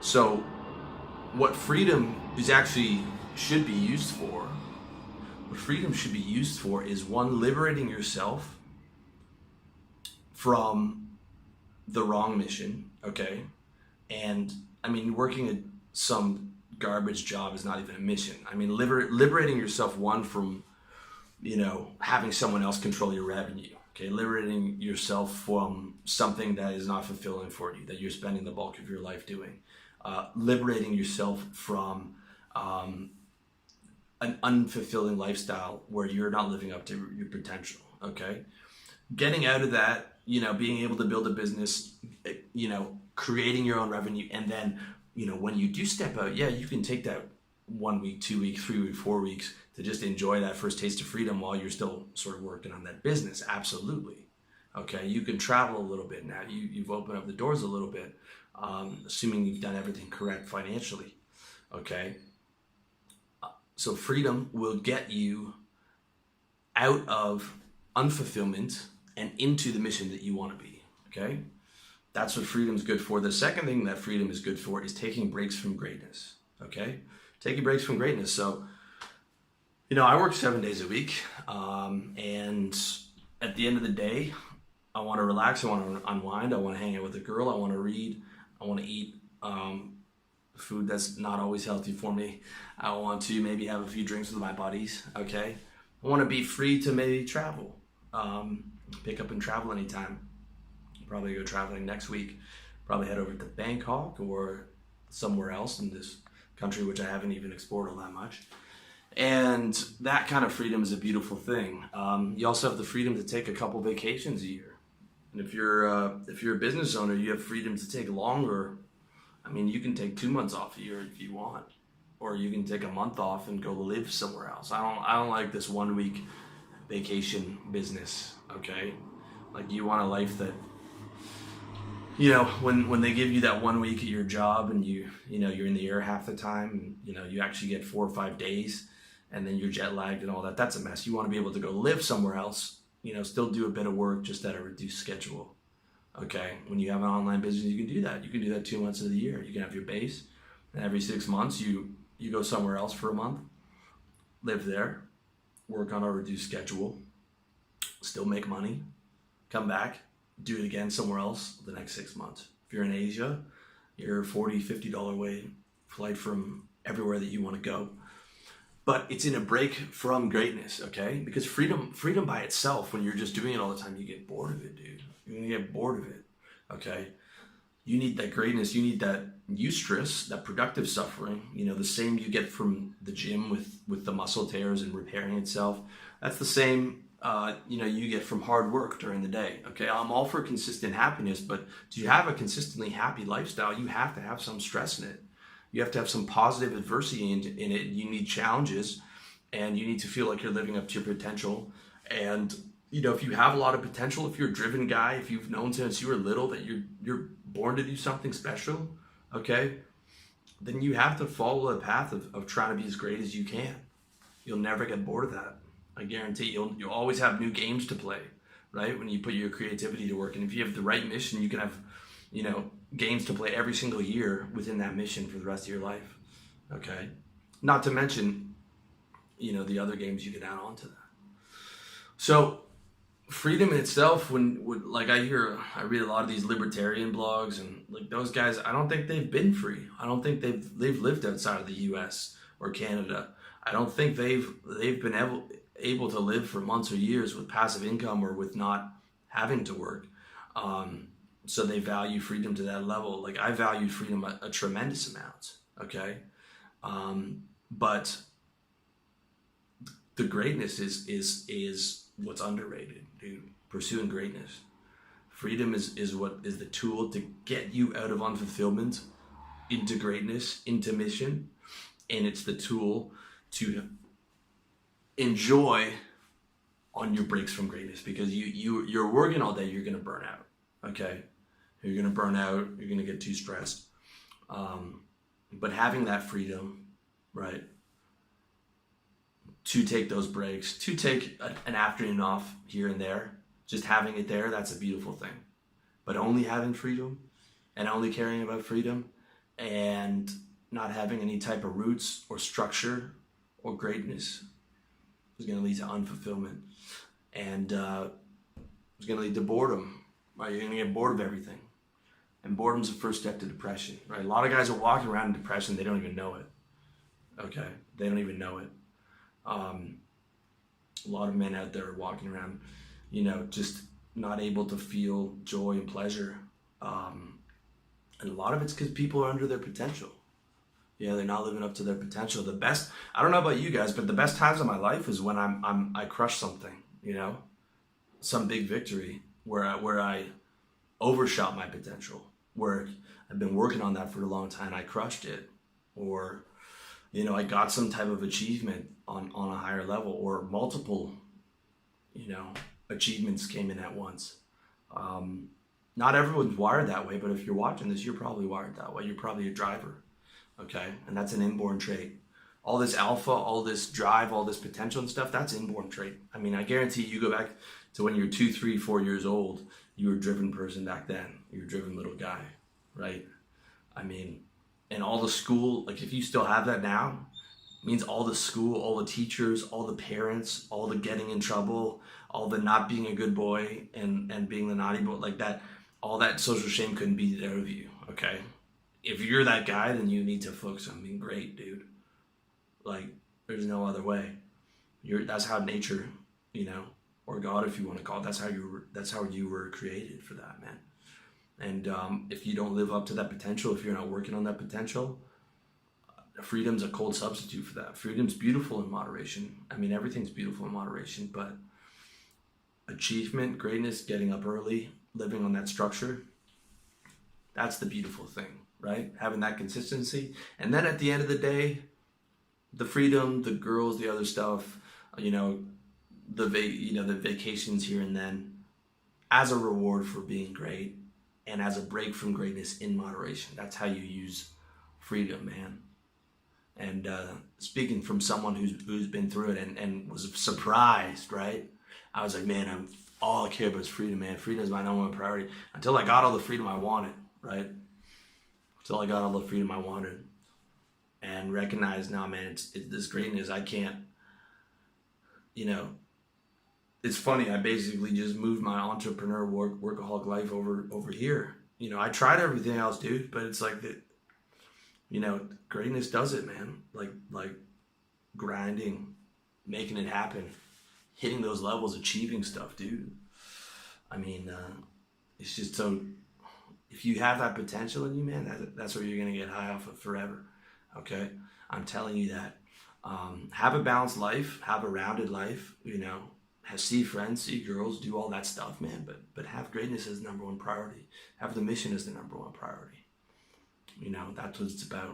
So what freedom is actually should be used for, what freedom should be used for is one, liberating yourself from the wrong mission, okay? And I mean, working at some garbage job is not even a mission. I mean, liberating yourself, one, from, having someone else control your revenue, okay? Liberating yourself from something that is not fulfilling for you, that you're spending the bulk of your life doing. Liberating yourself from an unfulfilling lifestyle where you're not living up to your potential, okay? Getting out of that, being able to build a business, creating your own revenue, and then, when you do step out, yeah, you can take that 1 week, 2 weeks, 3 weeks, 4 weeks to just enjoy that first taste of freedom while you're still sort of working on that business. Absolutely. Okay. You can travel a little bit now. You've opened up the doors a little bit, assuming you've done everything correct financially. Okay. So freedom will get you out of unfulfillment and into the mission that you want to be. Okay. That's what freedom is good for. The second thing that freedom is good for is taking breaks from greatness. Okay. Taking breaks from greatness. So, I work 7 days a week. And at the end of the day, I want to relax. I want to unwind. I want to hang out with a girl. I want to read. I want to eat food that's not always healthy for me. I want to maybe have a few drinks with my buddies. Okay. I want to be free to maybe travel. Pick up and travel anytime. Probably go traveling next week. Probably head over to Bangkok or somewhere else in this country, which I haven't even explored all that much. And that kind of freedom is a beautiful thing. You also have the freedom to take a couple vacations a year. And if you're a business owner, you have freedom to take longer. I mean, you can take 2 months off a year if you want, or you can take a month off and go live somewhere else. I don't like this 1 week vacation business. Okay, like, you want a life that, when they give you that 1 week at your job and you're in the air half the time, and you actually get 4 or 5 days, and then you're jet lagged and all that. That's a mess. You want to be able to go live somewhere else, still do a bit of work, just at a reduced schedule. Okay. When you have an online business, you can do that. You can do that 2 months of the year. You can have your base, and every 6 months you go somewhere else for a month, live there, work on a reduced schedule, still make money, come back, do it again somewhere else the next 6 months. If you're in Asia, you're $40, $50 way flight from everywhere that you want to go. But it's in a break from greatness, okay? Because freedom by itself, when you're just doing it all the time, you get bored of it, dude. You're gonna get bored of it, okay? You need that greatness. You need that eustress, that productive suffering. The same you get from the gym with the muscle tears and repairing itself. That's the same you get from hard work during the day. Okay, I'm all for consistent happiness, but to have a consistently happy lifestyle, you have to have some stress in it. You have to have some positive adversity in it. You need challenges, and you need to feel like you're living up to your potential. And if you have a lot of potential, if you're a driven guy, if you've known since you were little that you're born to do something special, okay, then you have to follow the path of trying to be as great as you can. You'll never get bored of that. I guarantee you'll always have new games to play, right? When you put your creativity to work. And if you have the right mission, you can have, games to play every single year within that mission for the rest of your life. Okay. Not to mention, the other games you can add on to that. So freedom in itself, like I read a lot of these libertarian blogs, and like those guys, I don't think they've been free. I don't think they've lived outside of the US or Canada. I don't think they've been able to live for months or years with passive income or with not having to work. So they value freedom to that level. Like, I valued freedom a tremendous amount. Okay. But the greatness is what's underrated, dude. Pursuing greatness. Freedom is what is the tool to get you out of unfulfillment into greatness, into mission. And it's the tool to enjoy on your breaks from greatness, because you're working all day, you're going to burn out. Okay. You're going to burn out. You're going to get too stressed. But having that freedom, right, to take those breaks, to take an afternoon off here and there, just having it there, that's a beautiful thing. But only having freedom and only caring about freedom, and not having any type of roots or structure or greatness is going to lead to unfulfillment, and it's going to lead to boredom. Right? You're going to get bored of everything, and boredom's the first step to depression. Right? A lot of guys are walking around in depression; they don't even know it. Okay, they don't even know it. A lot of men out there are walking around, just not able to feel joy and pleasure. And a lot of it's because people are under their potential. They're not living up to their potential. I don't know about you guys, but the best times of my life is when I crush something, some big victory where I overshot my potential, where I've been working on that for a long time. I crushed it, or I got some type of achievement on a higher level, or multiple, achievements came in at once. Not everyone's wired that way, but if you're watching this, you're probably wired that way. You're probably a driver, okay? And that's an inborn trait. All this alpha, all this drive, all this potential and stuff, that's inborn trait. I mean, I guarantee you go back to when you're 2, 3, 4 years old, you were a driven person back then. You were a driven little guy, right? I mean, and all the school, like if you still have that now, it means all the school, all the teachers, all the parents, all the getting in trouble, all the not being a good boy and being the naughty boy, like that, all that social shame couldn't be there of you, okay? If you're that guy, then you need to focus on being great, dude. Like, there's no other way. That's how nature, or God, if you want to call it, that's how you were created for that, man. And if you don't live up to that potential, if you're not working on that potential, freedom's a cold substitute for that. Freedom's beautiful in moderation. I mean, everything's beautiful in moderation, but achievement, greatness, getting up early, living on that structure, that's the beautiful thing, right? Having that consistency. And then at the end of the day, the freedom, the girls, the other stuff, the vacations here and then, as a reward for being great and as a break from greatness in moderation. That's how you use freedom, man. And speaking from someone who's been through it and was surprised, right? I was like, man, all I care about is freedom, man. Freedom is my number one priority. Until I got all the freedom I wanted, right? Until I got all the freedom I wanted. And recognized, now, man, it's this greatness. I can't, it's funny. I basically just moved my entrepreneur workaholic life over here. I tried everything else, dude, but it's like that, greatness does it, man. Like grinding, making it happen, hitting those levels, achieving stuff, dude. I mean, it's just so, if you have that potential in you, man, that's where you're going to get high off of forever. Okay? I'm telling you that. Have a balanced life, have a rounded life, see friends, see girls, do all that stuff, man. But have greatness as the number one priority. Have the mission as the number one priority. That's what it's about.